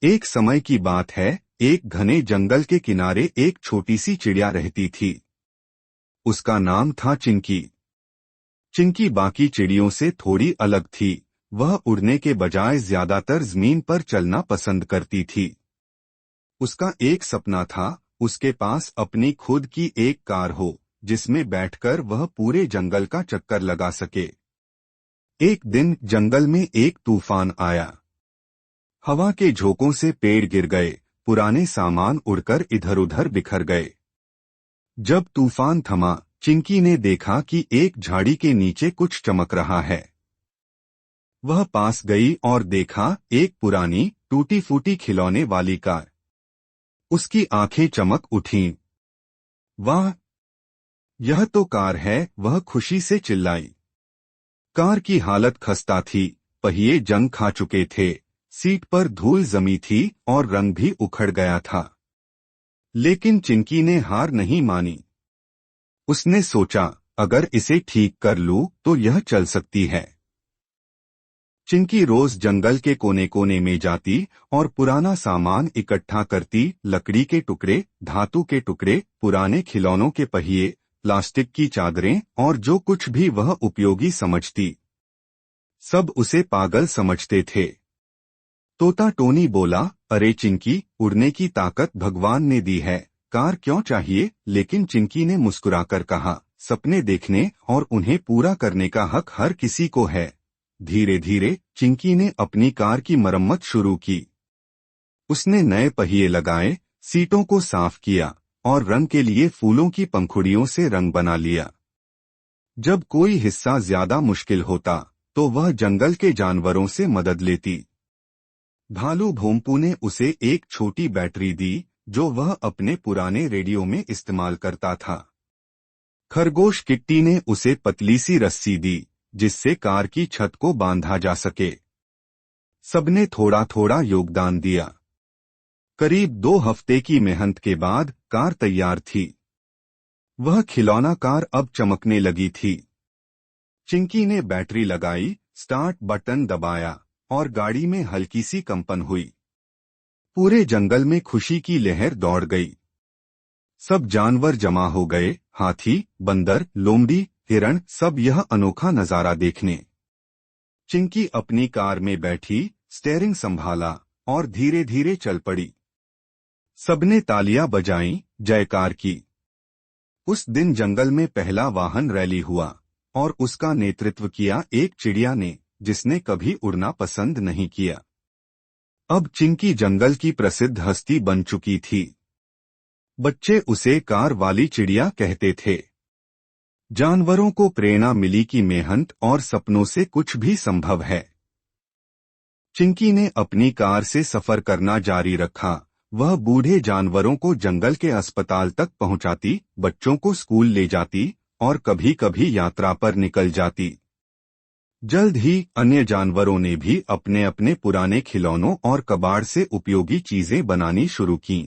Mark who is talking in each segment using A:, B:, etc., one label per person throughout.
A: एक समय की बात है, एक घने जंगल के किनारे एक छोटी सी चिड़िया रहती थी। उसका नाम था चिंकी। चिंकी बाकी चिड़ियों से थोड़ी अलग थी। वह उड़ने के बजाय ज्यादातर जमीन पर चलना पसंद करती थी। उसका एक सपना था, उसके पास अपनी खुद की एक कार हो, जिसमें बैठकर वह पूरे जंगल का चक्कर लगा सके। एक दिन जंगल में एक तूफान आया। हवा के झोंकों से पेड़ गिर गए, पुराने सामान उड़कर इधर उधर बिखर गए। जब तूफान थमा, चिंकी ने देखा कि एक झाड़ी के नीचे कुछ चमक रहा है। वह पास गई और देखा एक पुरानी टूटी फूटी खिलौने वाली कार। उसकी आंखें चमक उठीं। वाह, यह तो कार है, वह खुशी से चिल्लाई। कार की हालत खस्ता थी, पहिए जंग खा चुके थे, सीट पर धूल जमी थी और रंग भी उखड़ गया था। लेकिन चिंकी ने हार नहीं मानी। उसने सोचा, अगर इसे ठीक कर लूं तो यह चल सकती है। चिंकी रोज जंगल के कोने कोने में जाती और पुराना सामान इकट्ठा करती, लकड़ी के टुकड़े, धातु के टुकड़े, पुराने खिलौनों के पहिए, प्लास्टिक की चादरें और जो कुछ भी वह उपयोगी समझती। सब उसे पागल समझते थे। तोता टोनी बोला, अरे चिंकी, उड़ने की ताकत भगवान ने दी है, कार क्यों चाहिए? लेकिन चिंकी ने मुस्कुराकर कहा, सपने देखने और उन्हें पूरा करने का हक हर किसी को है। धीरे धीरे चिंकी ने अपनी कार की मरम्मत शुरू की। उसने नए पहिए लगाए, सीटों को साफ किया और रंग के लिए फूलों की पंखुड़ियों से रंग बना लिया। जब कोई हिस्सा ज्यादा मुश्किल होता तो वह जंगल के जानवरों से मदद लेती। भालू भोंपू ने उसे एक छोटी बैटरी दी, जो वह अपने पुराने रेडियो में इस्तेमाल करता था। खरगोश किट्टी ने उसे पतली सी रस्सी दी, जिससे कार की छत को बांधा जा सके। सबने थोड़ा थोड़ा योगदान दिया। करीब 2 हफ्ते की मेहनत के बाद कार तैयार थी। वह खिलौना कार अब चमकने लगी थी। चिंकी ने बैटरी लगाई, स्टार्ट बटन दबाया और गाड़ी में हल्की सी कंपन हुई। पूरे जंगल में खुशी की लहर दौड़ गई। सब जानवर जमा हो गए, हाथी, बंदर, लोमड़ी, हिरण, सब यह अनोखा नजारा देखने। चिंकी अपनी कार में बैठी, स्टीयरिंग संभाला और धीरे धीरे चल पड़ी। सबने तालियां बजाईं, जयकार की। उस दिन जंगल में पहला वाहन रैली हुआ और उसका नेतृत्व किया एक चिड़िया ने, जिसने कभी उड़ना पसंद नहीं किया। अब चिंकी जंगल की प्रसिद्ध हस्ती बन चुकी थी। बच्चे उसे कार वाली चिड़िया कहते थे। जानवरों को प्रेरणा मिली कि मेहनत और सपनों से कुछ भी संभव है। चिंकी ने अपनी कार से सफर करना जारी रखा। वह बूढ़े जानवरों को जंगल के अस्पताल तक पहुंचाती, बच्चों को स्कूल ले जाती और कभी कभी यात्रा पर निकल जाती। जल्द ही अन्य जानवरों ने भी अपने अपने पुराने खिलौनों और कबाड़ से उपयोगी चीजें बनानी शुरू की।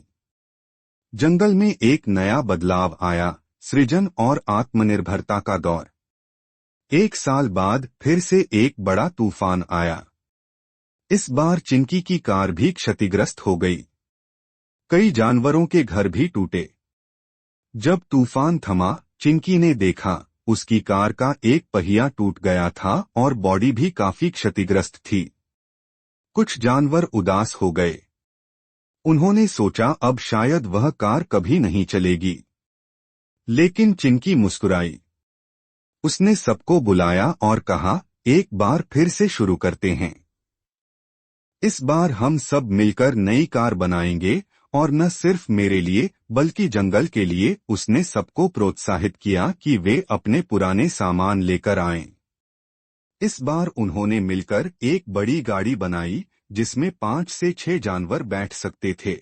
A: जंगल में एक नया बदलाव आया, सृजन और आत्मनिर्भरता का दौर। 1 साल बाद फिर से एक बड़ा तूफान आया। इस बार चिंकी की कार भी क्षतिग्रस्त हो गई। कई जानवरों के घर भी टूटे। जब तूफान थमा, चिंकी ने देखा, उसकी कार का एक पहिया टूट गया था और बॉडी भी काफी क्षतिग्रस्त थी। कुछ जानवर उदास हो गए। उन्होंने सोचा अब शायद वह कार कभी नहीं चलेगी। लेकिन चिंकी मुस्कुराई। उसने सबको बुलाया और कहा, एक बार फिर से शुरू करते हैं। इस बार हम सब मिलकर नई कार बनाएंगे और न सिर्फ मेरे लिए बल्कि जंगल के लिए। उसने सबको प्रोत्साहित किया कि वे अपने पुराने सामान लेकर आएं। इस बार उन्होंने मिलकर एक बड़ी गाड़ी बनाई, जिसमें 5 से 6 जानवर बैठ सकते थे।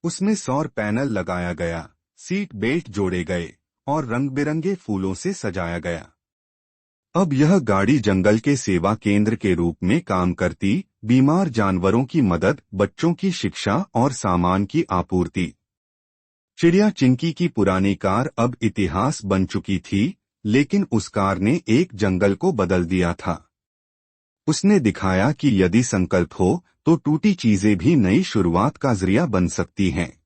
A: उसमें सौर पैनल लगाया गया, सीट बेल्ट जोड़े गए और रंग बिरंगे फूलों से सजाया गया। अब यह गाड़ी जंगल के सेवा केंद्र के रूप में काम करती, बीमार जानवरों की मदद, बच्चों की शिक्षा और सामान की आपूर्ति। चिड़िया चिंकी की पुरानी कार अब इतिहास बन चुकी थी, लेकिन उस कार ने एक जंगल को बदल दिया था। उसने दिखाया कि यदि संकल्प हो तो टूटी चीजें भी नई शुरुआत का जरिया बन सकती हैं।